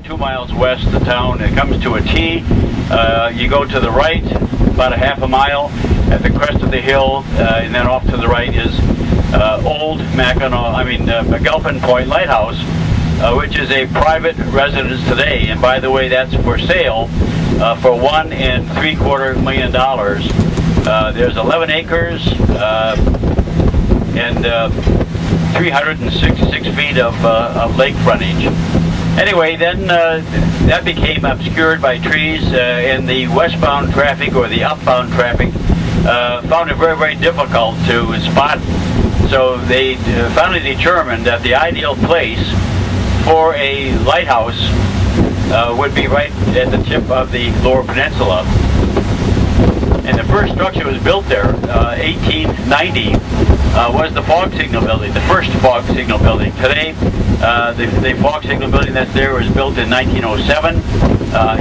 2 miles west of town. It comes to a T. You go to the right about a half a mile at the crest of the hill, and then off to the right is old McGilpin Point Lighthouse, which is a private residence today. And by the way, that's for sale for $1.75 million. There's 11 acres and 366 feet of lake frontage. Anyway, then that became obscured by trees, and the westbound traffic or the upbound traffic found it very, very difficult to spot. So they finally determined that the ideal place for a lighthouse would be right at the tip of the Lower Peninsula. And the first structure was built there, 1890, was the fog signal building, the first fog signal building. Today, the fog signal building that's there was built in 1907.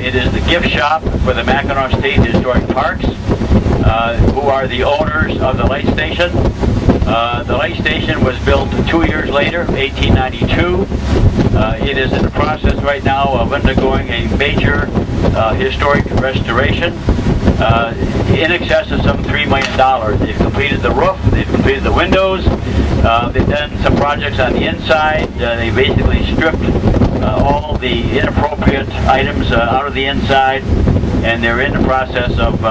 It is the gift shop for the Mackinac State Historic Parks, who are the owners of the light station. The light station was built 2 years later, 1892. It is in the process right now of undergoing a major historic restoration. In excess of some $3 million. They've completed the roof, they've completed the windows, they've done some projects on the inside. They basically stripped all the inappropriate items out of the inside, and they're in the process of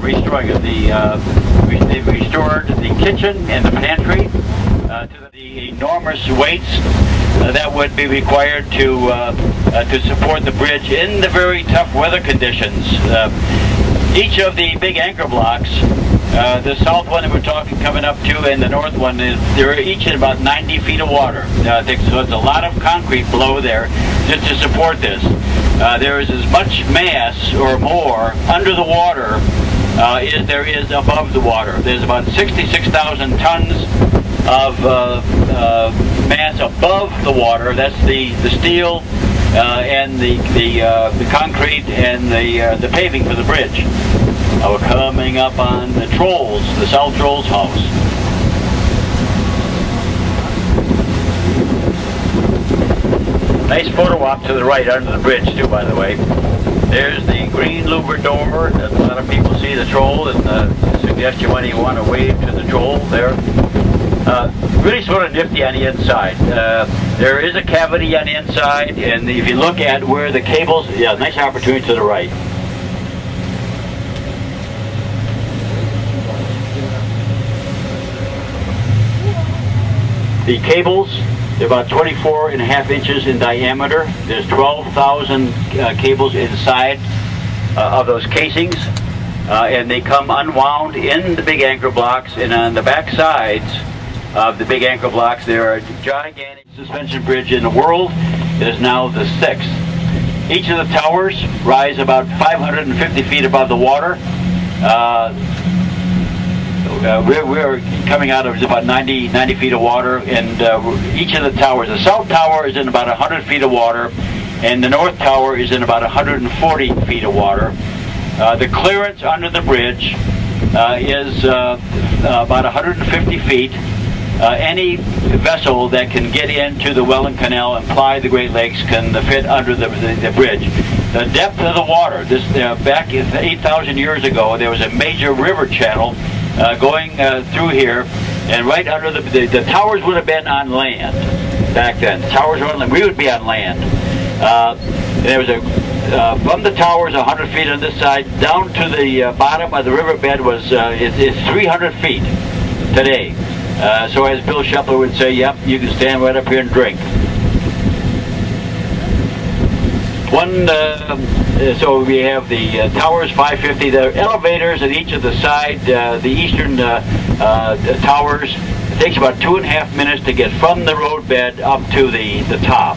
restoring it. They've restored the kitchen and the pantry to the enormous weights that would be required to support the bridge in the very tough weather conditions. Each of the big anchor blocks, the south one that we're talking coming up to, and the north one, they're each in about 90 feet of water. So it's a lot of concrete below there just to support this. There is as much mass or more under the water as there is above the water. There's about 66,000 tons of mass above the water. That's the steel and the concrete and the paving for the bridge. We're coming up on the Trolls, the South Trolls house. Nice photo op to the right under the bridge too, by the way. There's the green louvered door. A lot of people see the troll and suggest you when you want to wave to the troll there. Really sort of nifty on the inside. There is a cavity on the inside, and if you look at where the cables, nice opportunity to the right. The cables, they're about 24.5 inches in diameter. There's 12,000 cables inside of those casings, and they come unwound in the big anchor blocks, and on the back sides of the big anchor blocks there are gigantic suspension bridge in the world. It is now the 6th. Each of the towers rise about 550 feet above the water. We're coming out of about 90 feet of water, and each of the towers, the south tower is in about 100 feet of water, and the north tower is in about 140 feet of water. The clearance under the bridge is about 150 feet. Any vessel that can get into the Welland Canal and ply the Great Lakes can fit under the bridge. The depth of the water, back 8,000 years ago, there was a major river channel going through here, and right under the towers would have been on land back then. The towers were on land. We would be on land. There was from the towers 100 feet on this side down to the bottom of the riverbed was it's 300 feet today. So as Bill Shepler would say, yep, you can stand right up here and drink. So we have the towers, 550. The elevators at each of the side, the eastern towers, it takes about 2.5 minutes to get from the roadbed up to the top.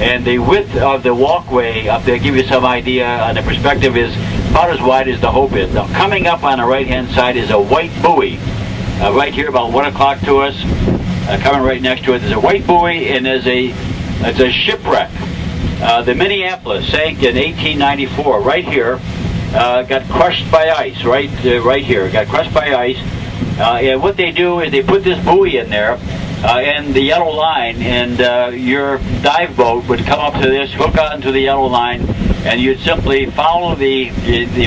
And the width of the walkway up there, give you some idea on the perspective, is about as wide as the Hope is. Now, coming up on the right-hand side is a white buoy. Right here, about 1 o'clock to us, coming right next to it, there's a white buoy, and it's a shipwreck. The Minneapolis sank in 1894, right here, got crushed by ice, right here, got crushed by ice. And what they do is they put this buoy in there and the yellow line, and your dive boat would come up to this, hook onto the yellow line, and you'd simply follow the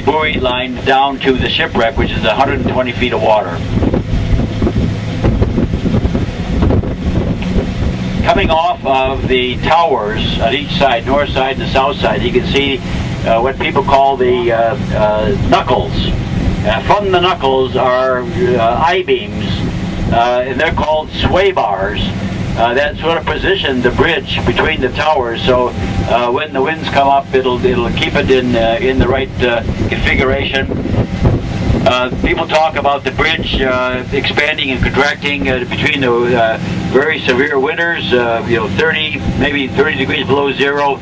buoy line down to the shipwreck, which is 120 feet of water. Coming off of the towers on each side, north side and the south side, you can see what people call the knuckles. From the knuckles are I-beams, and they're called sway bars. That sort of position the bridge between the towers, so when the winds come up, it'll keep it in the right configuration. People talk about the bridge expanding and contracting between the very severe winters, 30, maybe 30 degrees below zero,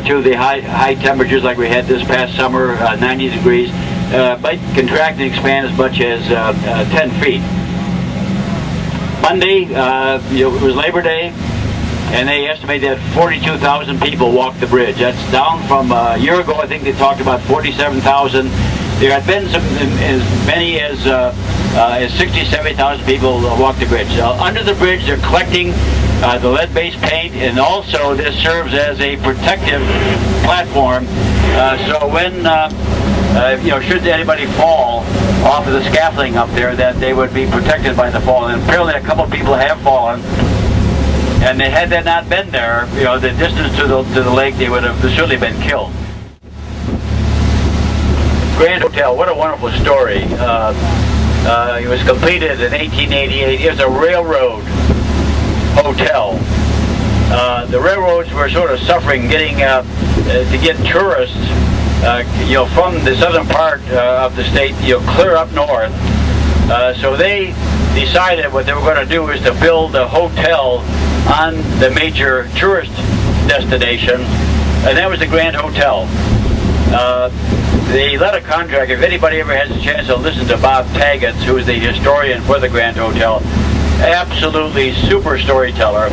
to the high temperatures like we had this past summer, 90 degrees. Might contract and expand as much as 10 feet. Monday, it was Labor Day, and they estimate that 42,000 people walked the bridge. That's down from a year ago. I think they talked about 47,000. There had been as many as 60,000, 70,000 people walk the bridge. Under the bridge, they're collecting the lead-based paint, and also this serves as a protective platform. So when should anybody fall off of the scaffolding up there, that they would be protected by the fall. And apparently, a couple of people have fallen. And had they not been there, the distance to the lake, they would have certainly been killed. Grand Hotel, what a wonderful story. It was completed in 1888. It was a railroad hotel. The railroads were sort of suffering getting to get tourists, from the southern part of the state, clear up north. So they decided what they were going to do is to build a hotel on the major tourist destination, and that was the Grand Hotel. They let a contractor, if anybody ever has a chance to listen to Bob Taggett, who is the historian for the Grand Hotel, absolutely super storyteller.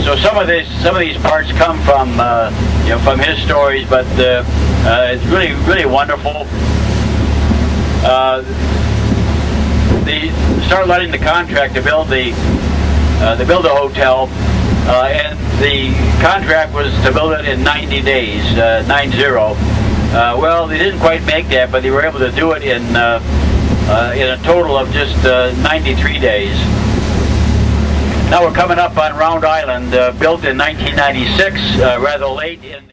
So some of these parts come from his stories, but it's really wonderful. They started letting the contractor build the hotel, and the contract was to build it in 90 days, 90. Well, they didn't quite make that, but they were able to do it in a total of just 93 days. Now we're coming up on Round Island, built in 1996, rather late in.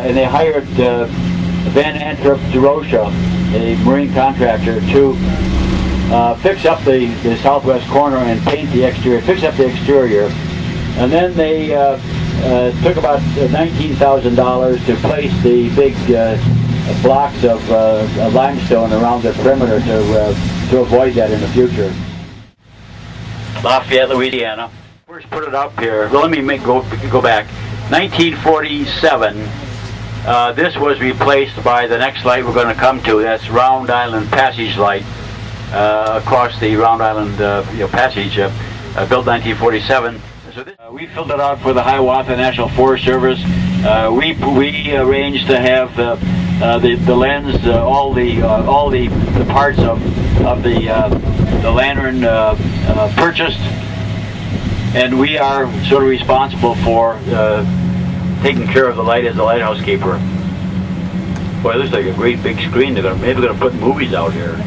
And they hired Van Antwerp de Rocha, a marine contractor, to fix up the southwest corner and paint the exterior, fix up the exterior. And then they took about $19,000 to place the big blocks of limestone around the perimeter to avoid that in the future. Lafayette, Louisiana. First put it up here. Well, let me go back. 1947. This was replaced by the next light we're going to come to. That's Round Island Passage Light across the Round Island Passage, built 1947. So we filled it out for the Hiawatha National Forest Service. We arranged to have the lens, all the parts of the lantern purchased, and we are sort of responsible for taking care of the light as the lighthouse keeper. Boy, it looks like a great big screen. Maybe they're going to put movies out here.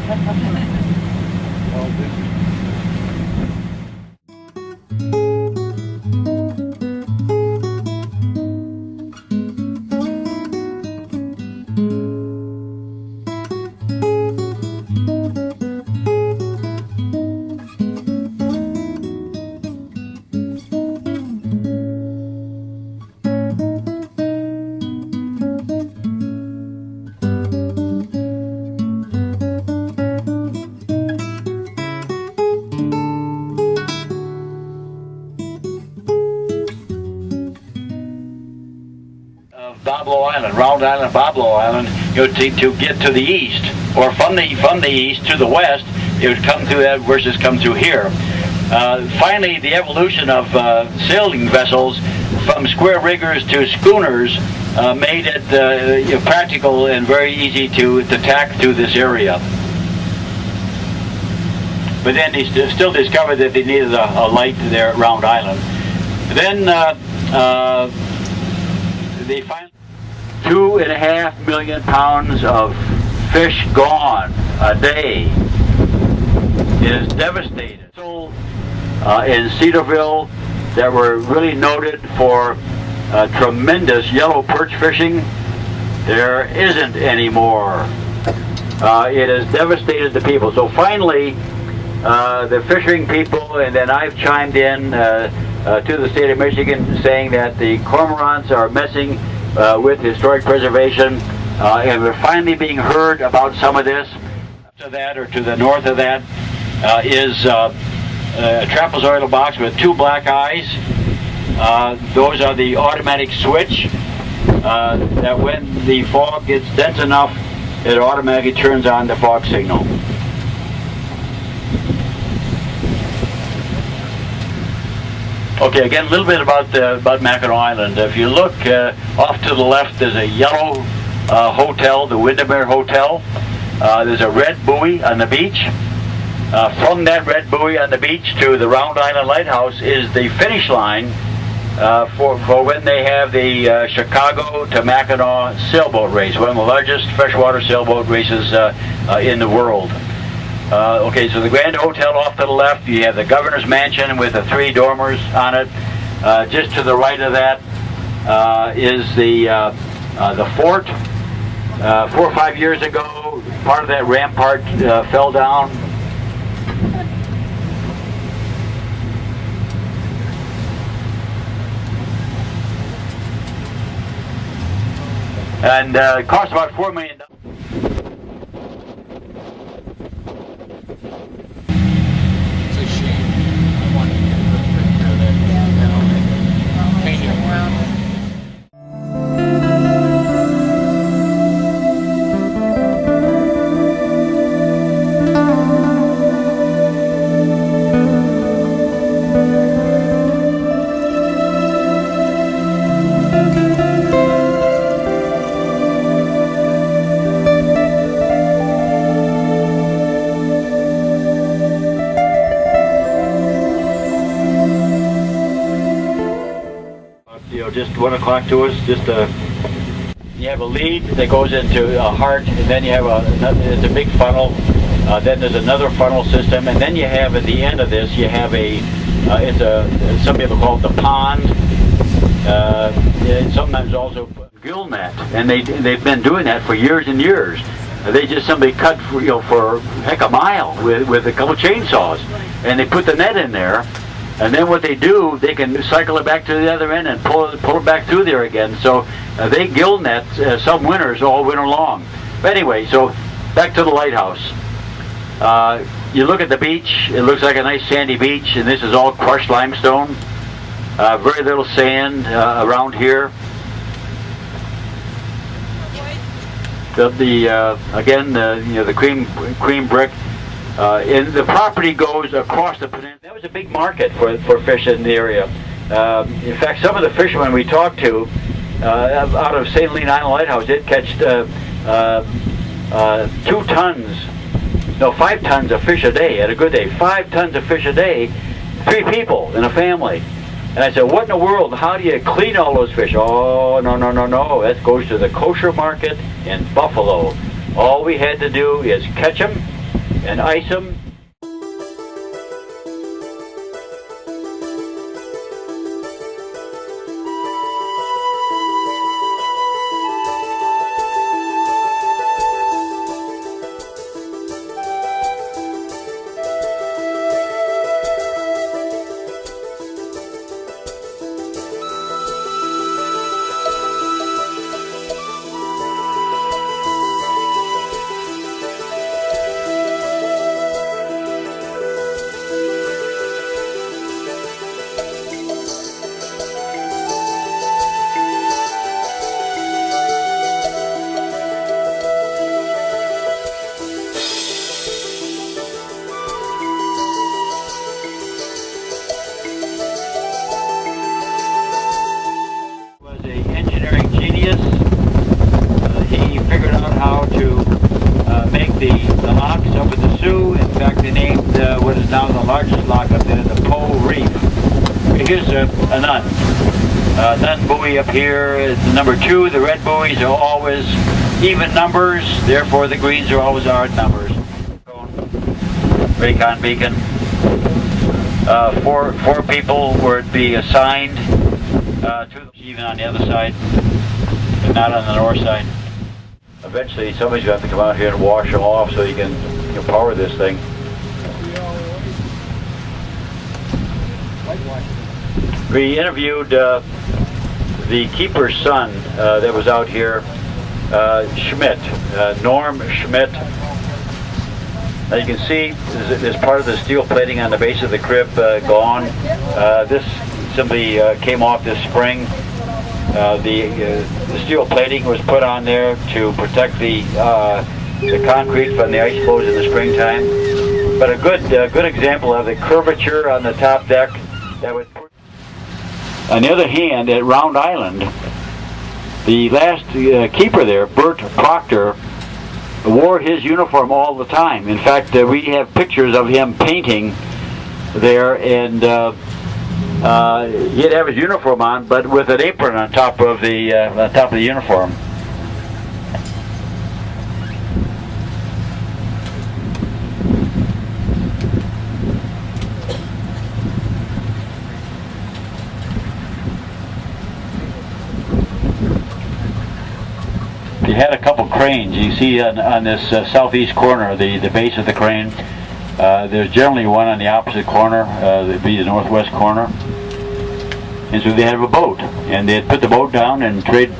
Boblo Island, Round Island, Boblo Island, to get to the east, or from the east to the west, it would come through that versus come through here. Finally, the evolution of sailing vessels from square riggers to schooners made it practical and very easy to tack through this area. But then they still discovered that they needed a light there at Round Island. Then they finally 2.5 million pounds of fish gone a day. It is devastated. So, in Cedarville, that were really noted for tremendous yellow perch fishing, there isn't anymore. It has devastated the people. So finally, the fishing people, and then I've chimed in to the state of Michigan saying that the cormorants are messing with historic preservation, and we're finally being heard about some of this. To that, or to the north of that, is a trapezoidal box with two black eyes. Those are the automatic switch that when the fog gets dense enough, it automatically turns on the fog signal. Okay, again, a little bit about Mackinac Island. If you look off to the left, there's a yellow hotel, the Windermere Hotel. There's a red buoy on the beach. From that red buoy on the beach to the Round Island Lighthouse is the finish line for when they have the Chicago to Mackinac sailboat race, one of the largest freshwater sailboat races in the world. Okay, so the Grand Hotel off to the left, you have the Governor's Mansion with the 3 dormers on it. Just to the right of that is the fort. 4 or 5 years ago, part of that rampart fell down. And it cost about $4 million. It's a shame. I wanted to get a good picture of that. Yeah. Paint it around. Just 1 o'clock to us. You have a lead that goes into a heart, and then you have it's a big funnel. Then there's another funnel system, and then you have at the end of this you have some people call it the pond. Sometimes also gill net, and they've been doing that for years and years. They just somebody cut for heck a mile with a couple chainsaws, and they put the net in there. And then what they do, they can cycle it back to the other end and pull it back through there again. So they gill net some winters all winter long. But anyway, so back to the lighthouse. You look at the beach, it looks like a nice sandy beach, and this is all crushed limestone. Very little sand around here. The cream brick. And the property goes across the peninsula. That was a big market for fish in the area. In fact, some of the fishermen we talked to out of St. Helena Island Lighthouse, it catched 5 tons of fish a day at a good day. 5 tons of fish a day, 3 people in a family. And I said, what in the world? How do you clean all those fish? Oh, no. That goes to the kosher market in Buffalo. All we had to do is catch them and ice them. Here's a nun. Nun buoy up here is number 2. The red buoys are always even numbers, therefore the greens are always odd numbers. Raycon beacon. Four people were to be assigned to even on the other side, but not on the north side. Eventually, somebody's going to have to come out here and wash them off so you can power this thing. We interviewed the keeper's son that was out here, Schmidt, Norm Schmidt. Now you can see there's part of the steel plating on the base of the crib gone. This simply came off this spring. The steel plating was put on there to protect the concrete from the ice flows in the springtime. But a good example of the curvature on the top deck that would. On the other hand, at Round Island, the last keeper there, Bert Proctor, wore his uniform all the time. In fact, we have pictures of him painting there, and he'd have his uniform on, but with an apron on top of the uniform. You had a couple cranes. You see on this southeast corner, the base of the crane. There's generally one on the opposite corner, that'd be the northwest corner. And so they have a boat, and they had put the boat down and trade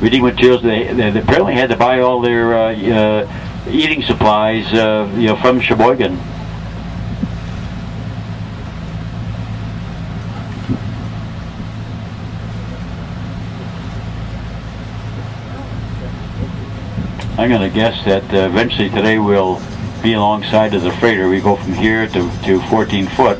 reading materials. They apparently had to buy all their eating supplies, from Cheboygan. I'm going to guess that eventually today we'll be alongside of the freighter. We go from here to 14 foot.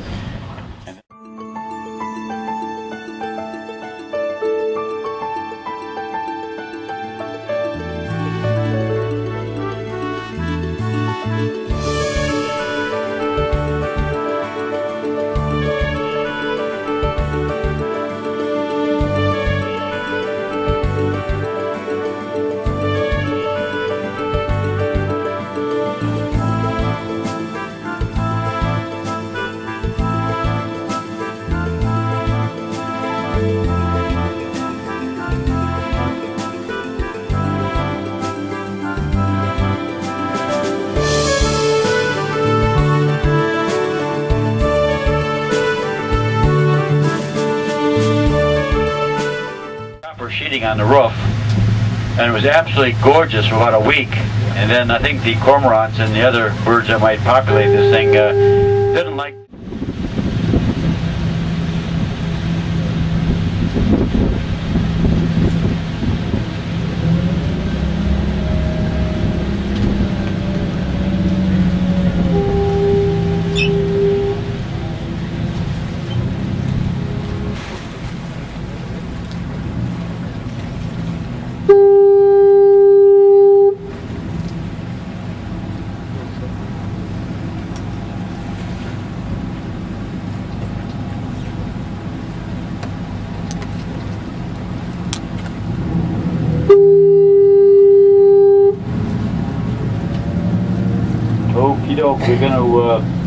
Sheeting on the roof, and it was absolutely gorgeous for about a week. And then I think the cormorants and the other birds that might populate this thing didn't like. Okie doke, we're going to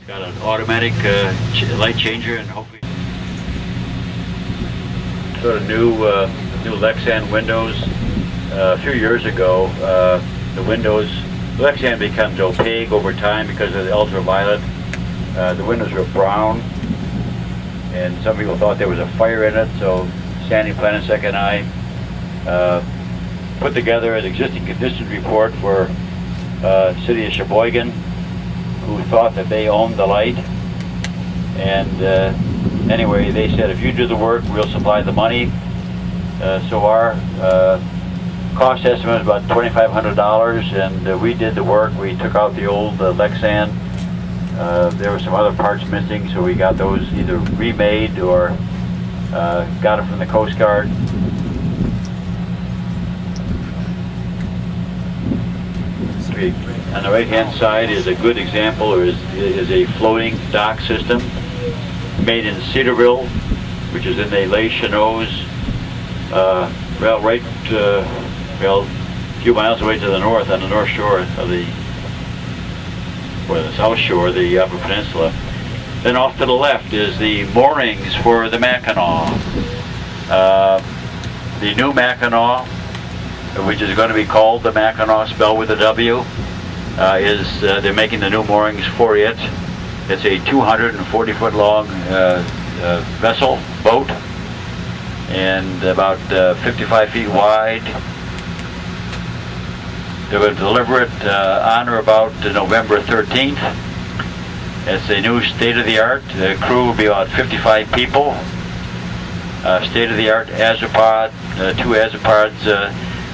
got an automatic light changer, and hopefully sort of new Lexan windows. A few years ago, the Lexan becomes opaque over time because of the ultraviolet. The windows were brown, and some people thought there was a fire in it, so Sandy Planasek and I put together an existing conditions report for city of Cheboygan, who thought that they owned the light. And anyway, they said, if you do the work, we'll supply the money. So our cost estimate was about $2,500, and we did the work. We took out the old Lexan. There were some other parts missing, so we got those either remade or got it from the Coast Guard. On the right-hand side is a good example, or is a floating dock system made in Cedarville, which is in the Lake Huron, a few miles away to the north, on the north shore of the south shore of the Upper Peninsula. Then off to the left is the moorings for the Mackinac. The new Mackinac, which is going to be called the Mackinac, spelled with a W, they're making the new moorings for it. It's a 240-foot long vessel, boat, and about 55 feet wide. They're going to deliver it on or about November 13th. It's a new state-of-the-art. The crew will be about 55 people. State-of-the-art azopod, 2 azopods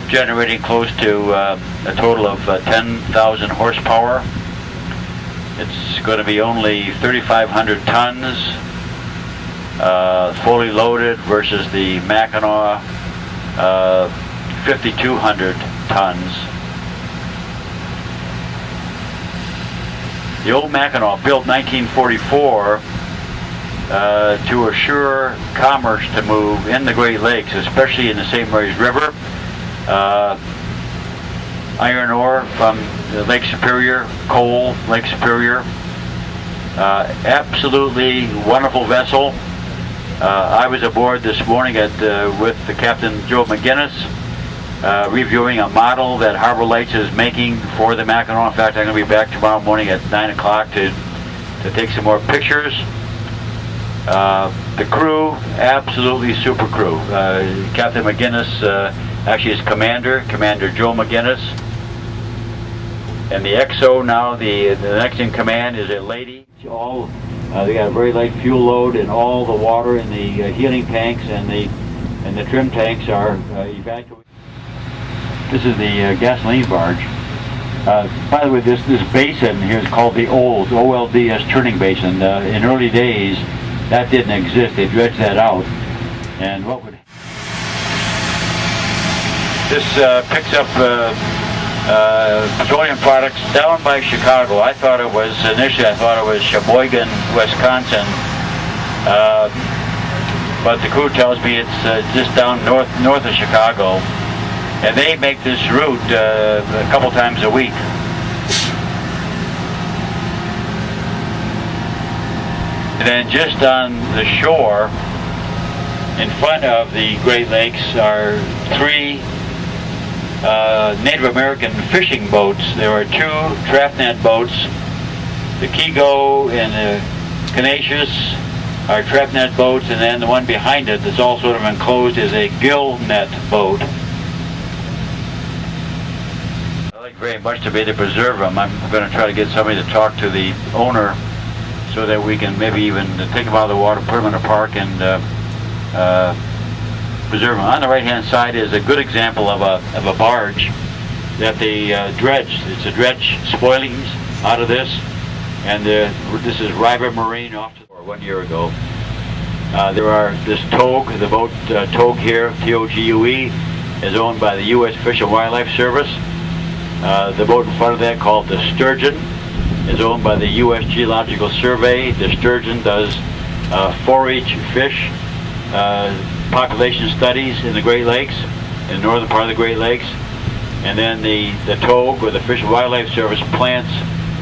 generating close to a total of 10,000 horsepower. It's going to be only 3,500 tons, fully loaded, versus the Mackinac 5,200 tons. The old Mackinac, built 1944 to assure commerce to move in the Great Lakes, especially in the St. Mary's River. Iron ore from Lake Superior, coal, Lake Superior. Absolutely wonderful vessel. I was aboard this morning with the Captain Joe McGinnis, reviewing a model that Harbor Lights is making for the Mackinac. In fact, I'm going to be back tomorrow morning at 9 o'clock to take some more pictures. The crew, absolutely super crew. Captain McGinnis actually is Commander Joe McGinnis. And the XO now, the next in command is a lady. They got a very light fuel load, and all the water in the heating tanks and the trim tanks are evacuated. This is the gasoline barge. By the way, this basin here is called the OLDS turning basin. In early days, that didn't exist. They dredged that out. And this picks up petroleum products down by Chicago. Initially I thought it was Cheboygan, Wisconsin, but the crew tells me it's just down north of Chicago, and they make this route a couple times a week. And then just on the shore in front of the Great Lakes are 3 Native American fishing boats. There are 2 trap net boats. The Kigo and the Canisius are trap net boats, and then the one behind it that's all sort of enclosed is a gill net boat. I'd like very much to be able to preserve them. I'm going to try to get somebody to talk to the owner so that we can maybe even take them out of the water, put them in a park, and preserve them. On the right-hand side is a good example of a barge that they dredged. It's a dredge spoilings out of this, and this is River Marine off to 1 year ago. This togue, the boat togue here, TOGUE, is owned by the U.S. Fish and Wildlife Service. The boat in front of that, called the Sturgeon, is owned by the U.S. Geological Survey. The Sturgeon does forage fish population studies in the Great Lakes, in the northern part of the Great Lakes. And then the togue, or the Fish and Wildlife Service, plants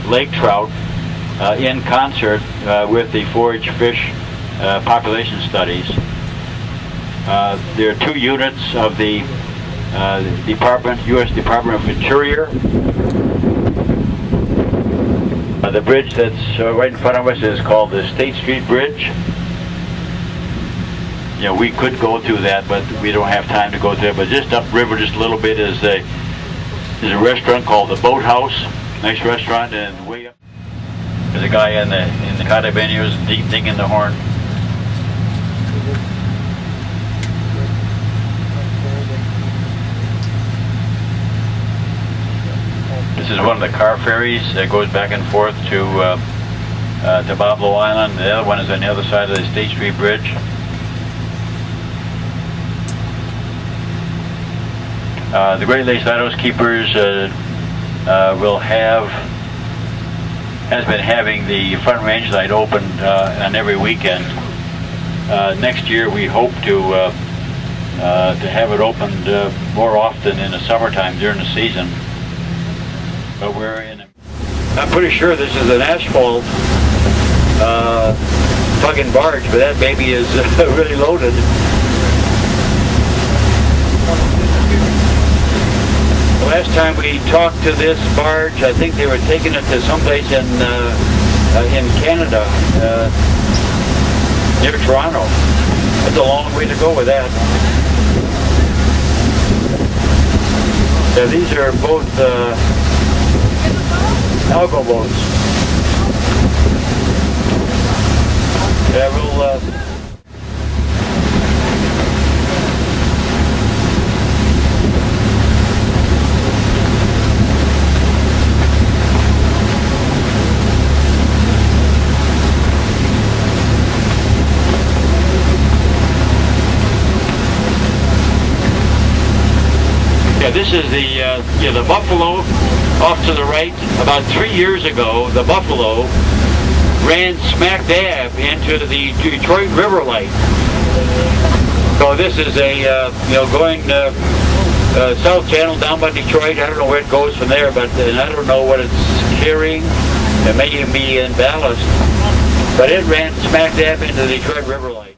lake trout in concert with the forage fish population studies. There are 2 units of the U.S. Department of Interior. The bridge that's right in front of us is called the State Street Bridge. You know, we could go through that, but we don't have time to go through it. But just upriver, just a little bit, is a restaurant called the Boathouse. Nice restaurant, and way up there's a guy in the condominiums deep digging the horn. This is one of the car ferries that goes back and forth to Boblo Island. The other one is on the other side of the State Street Bridge. The Great Lakes Lighthouse Keepers has been having the front range light open on every weekend. Next year we hope to have it opened more often in the summertime during the season. But I'm pretty sure this is an asphalt tug barge, but that baby is really loaded. The last time we talked to this barge, I think they were taking it to someplace in Canada, near Toronto. That's a long way to go with that. Yeah, these are both algo boats. Yeah, we'll this is the Buffalo off to the right. About 3 years ago, the Buffalo ran smack dab into the Detroit River Light. So this is going South Channel down by Detroit. I don't know where it goes from there, but and I don't know what it's carrying. It may even be in ballast, but it ran smack dab into the Detroit River Light.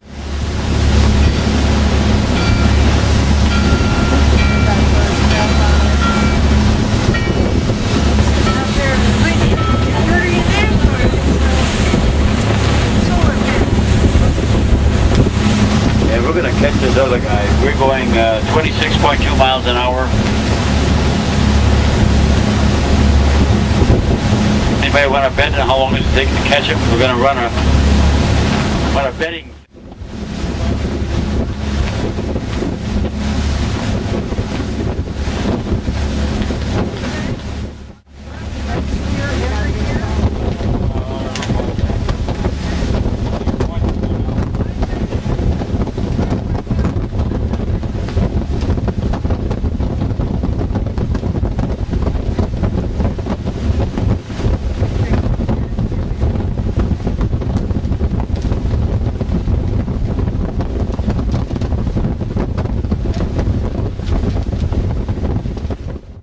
We're going to catch this other guy. We're going 26.2 miles an hour. Anybody want to bet on how long it takes to catch it? We're going to run a betting.